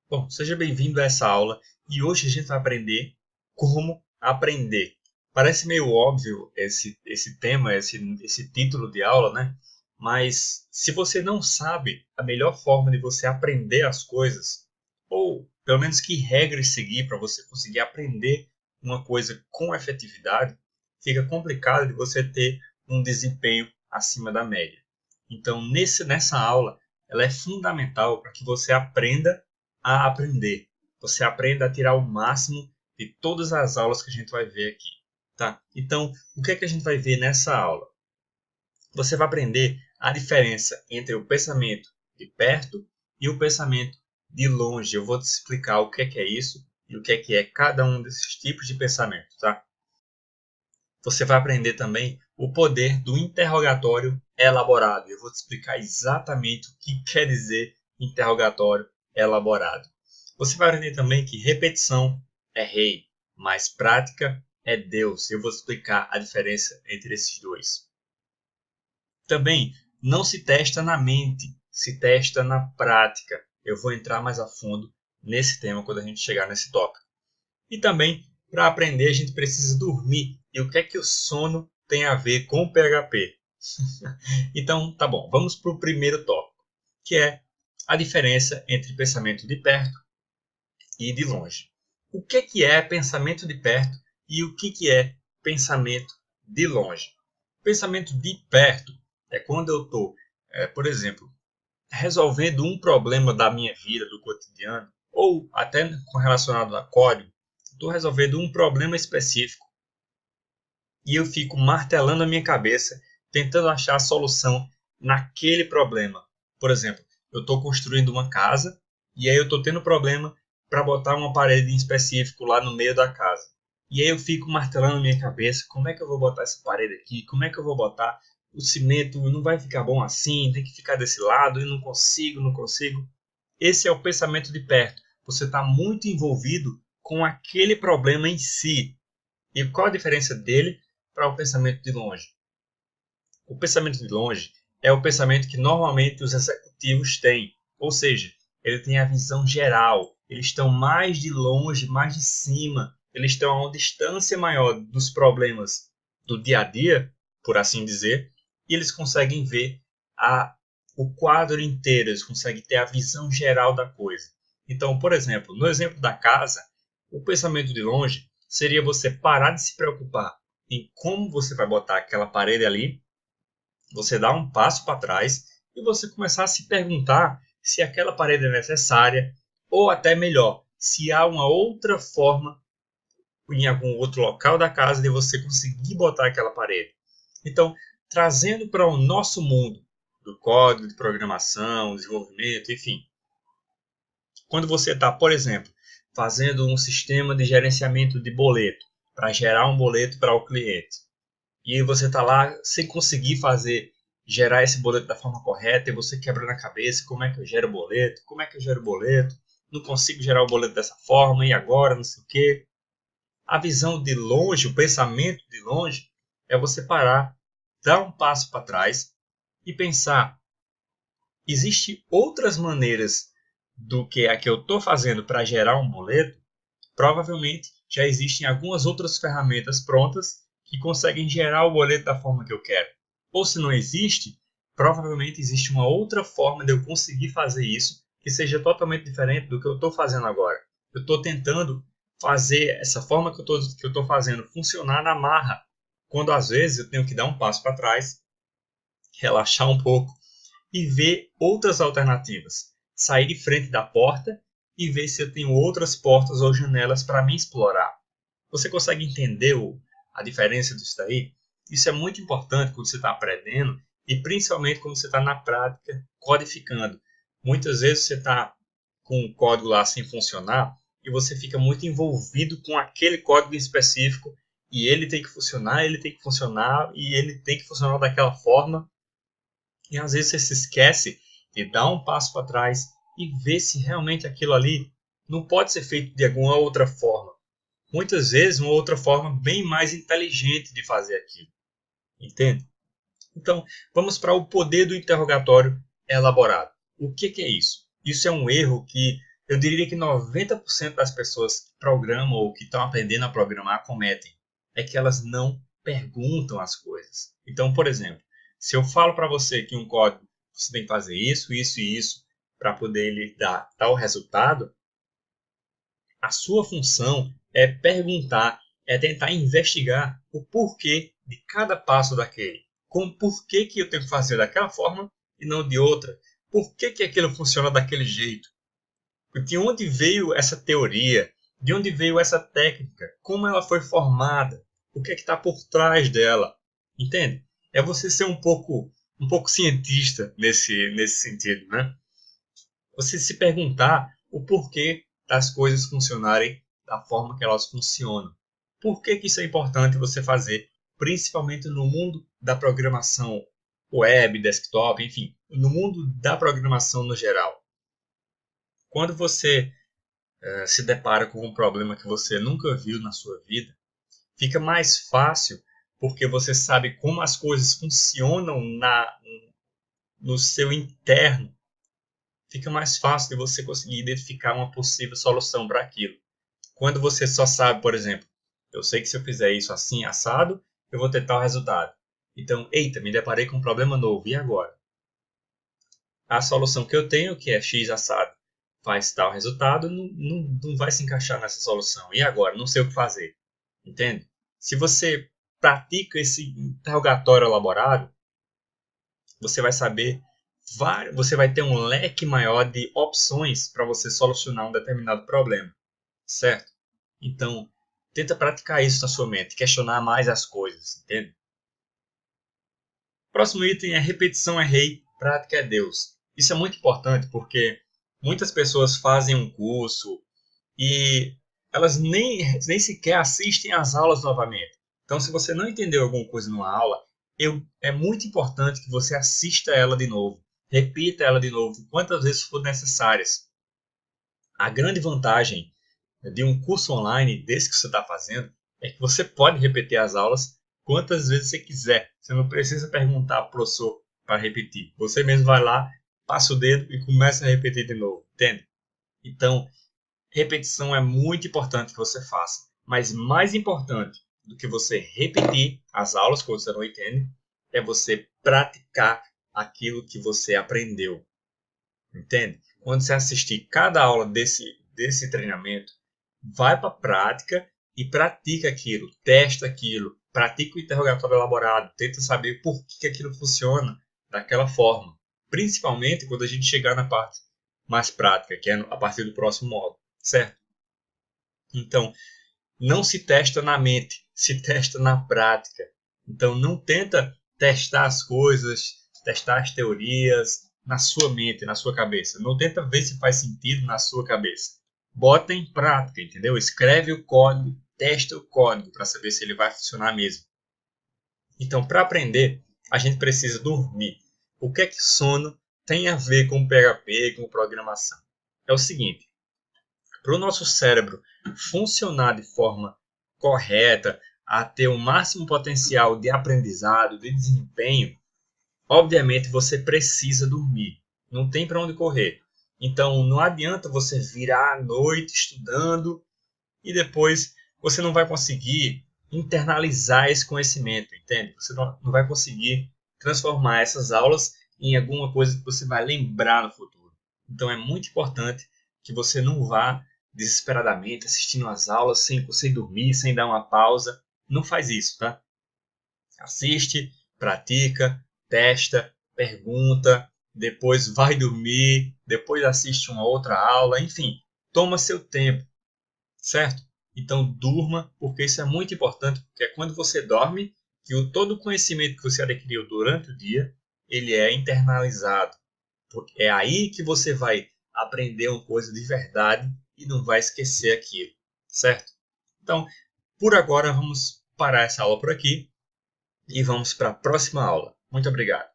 Bom, seja bem-vindo a essa aula e hoje a gente vai aprender como aprender. Parece meio óbvio esse tema, esse título de aula, né? Mas se você não sabe a melhor forma de você aprender as coisas, ou pelo menos que regras seguir para você conseguir aprender uma coisa com efetividade, fica complicado de você ter um desempenho acima da média. Então, nessa aula, ela é fundamental para que você aprenda a aprender. Você aprenda a tirar o máximo de todas as aulas que a gente vai ver aqui. Tá? Então, o que é que a gente vai ver nessa aula? Você vai aprender a diferença entre o pensamento de perto e o pensamento de longe. Eu vou te explicar o que é isso e o que é cada um desses tipos de pensamento. Tá? Você vai aprender também o poder do interrogatório elaborado. Eu vou te explicar exatamente o que quer dizer interrogatório elaborado. Você vai aprender também que repetição é rei, mas prática é Deus. Eu vou te explicar a diferença entre esses dois. Também não se testa na mente, se testa na prática. Eu vou entrar mais a fundo nesse tema quando a gente chegar nesse tópico. E também, para aprender, a gente precisa dormir. E o que é que o sono tem a ver com o PHP? Então, tá bom, vamos para o primeiro tópico, que é a diferença entre pensamento de perto e de longe. O que é pensamento de perto e o que é pensamento de longe? Pensamento de perto é quando eu estou, por exemplo, resolvendo um problema da minha vida, do cotidiano, ou até relacionado a código. Estou resolvendo um problema específico e eu fico martelando a minha cabeça, tentando achar a solução naquele problema. Por exemplo, eu estou construindo uma casa e aí eu estou tendo problema para botar uma parede em específico lá no meio da casa. E aí eu fico martelando a minha cabeça, como é que eu vou botar essa parede aqui? Como é que eu vou botar o cimento? Não vai ficar bom assim, tem que ficar desse lado, eu não consigo. Esse é o pensamento de perto. Você está muito envolvido com aquele problema em si. E qual a diferença dele para o pensamento de longe? O pensamento de longe é o pensamento que normalmente os executivos têm. Ou seja, ele tem a visão geral. Eles estão mais de longe, mais de cima. Eles estão a uma distância maior dos problemas do dia a dia, por assim dizer, e eles conseguem ver o quadro inteiro, eles conseguem ter a visão geral da coisa. Então, por exemplo, no exemplo da casa, o pensamento de longe seria você parar de se preocupar em como você vai botar aquela parede ali, você dar um passo para trás e você começar a se perguntar se aquela parede é necessária ou até melhor, se há uma outra forma em algum outro local da casa de você conseguir botar aquela parede. Então, trazendo para o nosso mundo do código, de programação, desenvolvimento, enfim. Quando você está, por exemplo, fazendo um sistema de gerenciamento de boleto para gerar um boleto para o cliente, e você está lá sem conseguir gerar esse boleto da forma correta, e você quebra na cabeça, como é que eu gero o boleto? Como é que eu gero o boleto? Não consigo gerar o boleto dessa forma, e agora, não sei o quê. A visão de longe, o pensamento de longe, é você parar, dar um passo para trás e pensar, existem outras maneiras do que a que eu estou fazendo para gerar um boleto? Provavelmente já existem algumas outras ferramentas prontas que conseguem gerar o boleto da forma que eu quero. Ou se não existe, provavelmente existe uma outra forma de eu conseguir fazer isso que seja totalmente diferente do que eu estou fazendo agora. Eu estou tentando fazer essa forma que eu estou fazendo funcionar na marra, quando às vezes eu tenho que dar um passo para trás, relaxar um pouco e ver outras alternativas. Sair de frente da porta e ver se eu tenho outras portas ou janelas para me explorar. Você consegue entender a diferença disso daí? Isso é muito importante quando você está aprendendo e principalmente quando você está na prática codificando. Muitas vezes você está com o código lá sem funcionar e você fica muito envolvido com aquele código específico e ele tem que funcionar e ele tem que funcionar daquela forma. E às vezes você se esquece de dar um passo para trás e ver se realmente aquilo ali não pode ser feito de alguma outra forma. Muitas vezes uma outra forma bem mais inteligente de fazer aquilo. Entende? Então, vamos para o poder do interrogatório elaborado. O que é isso? Isso é um erro que eu diria que 90% das pessoas que programam ou que estão aprendendo a programar cometem. É que elas não perguntam as coisas. Então, por exemplo, se eu falo para você que um código você tem que fazer isso, isso e isso para poder lhe dar tal resultado, a sua função é perguntar, é tentar investigar o porquê de cada passo daquele. Por que eu tenho que fazer daquela forma e não de outra? Por que aquilo funciona daquele jeito? De onde veio essa teoria? De onde veio essa técnica? Como ela foi formada? O que está por trás dela? Entende? É você ser um pouco cientista nesse sentido, né? Você se perguntar o porquê das coisas funcionarem da forma que elas funcionam. Por que isso é importante você fazer, principalmente no mundo da programação web, desktop, enfim, no mundo da programação no geral. Quando você se depara com um problema que você nunca viu na sua vida, fica mais fácil porque você sabe como as coisas funcionam no seu interno. Fica mais fácil de você conseguir identificar uma possível solução para aquilo. Quando você só sabe, por exemplo, eu sei que se eu fizer isso assim, assado, eu vou ter tal resultado. Então, eita, me deparei com um problema novo, e agora? A solução que eu tenho, que é X assado, faz tal resultado, não vai se encaixar nessa solução. E agora? Não sei o que fazer. Entende? Se você pratica esse interrogatório elaborado, você vai saber, você vai ter um leque maior de opções para você solucionar um determinado problema, certo? Então, tenta praticar isso na sua mente, questionar mais as coisas, entende? Próximo item é repetição é rei, prática é Deus. Isso é muito importante porque muitas pessoas fazem um curso e elas nem sequer assistem às aulas novamente. Então, se você não entendeu alguma coisa numa aula, é muito importante que você assista ela de novo, repita ela de novo, quantas vezes for necessárias. A grande vantagem de um curso online desse que você está fazendo é que você pode repetir as aulas quantas vezes você quiser. Você não precisa perguntar ao professor para repetir. Você mesmo vai lá, passa o dedo e começa a repetir de novo, entende? Então, repetição é muito importante que você faça. Mas mais importante do que você repetir as aulas que você não entende, é você praticar aquilo que você aprendeu. Entende? Quando você assistir cada aula desse treinamento, vai para a prática e pratica aquilo, testa aquilo, pratica o interrogatório elaborado, tenta saber por que aquilo funciona daquela forma. Principalmente quando a gente chegar na parte mais prática, que é a partir do próximo módulo, certo? Então, não se testa na mente, se testa na prática. Então, não tenta testar as coisas, testar as teorias na sua mente, na sua cabeça. Não tenta ver se faz sentido na sua cabeça. Bota em prática, entendeu? Escreve o código, testa o código para saber se ele vai funcionar mesmo. Então, para aprender, a gente precisa dormir. O que é que sono tem a ver com PHP, com programação? É o seguinte, para o nosso cérebro funcionar de forma correta, a ter o máximo potencial de aprendizado, de desempenho, obviamente você precisa dormir. Não tem para onde correr. Então não adianta você virar à noite estudando e depois você não vai conseguir internalizar esse conhecimento, entende? Você não vai conseguir transformar essas aulas em alguma coisa que você vai lembrar no futuro. Então é muito importante que você não vá desesperadamente assistindo as aulas sem dormir, sem dar uma pausa. Não faz isso, tá? Assiste, pratica, testa, pergunta, depois vai dormir, depois assiste uma outra aula, enfim, toma seu tempo, certo? Então durma, porque isso é muito importante, porque é quando você dorme que todo o conhecimento que você adquiriu durante o dia, ele é internalizado. É aí que você vai aprender uma coisa de verdade e não vai esquecer aquilo, certo? Então, por agora, vamos parar essa aula por aqui e vamos para a próxima aula. Muito obrigado.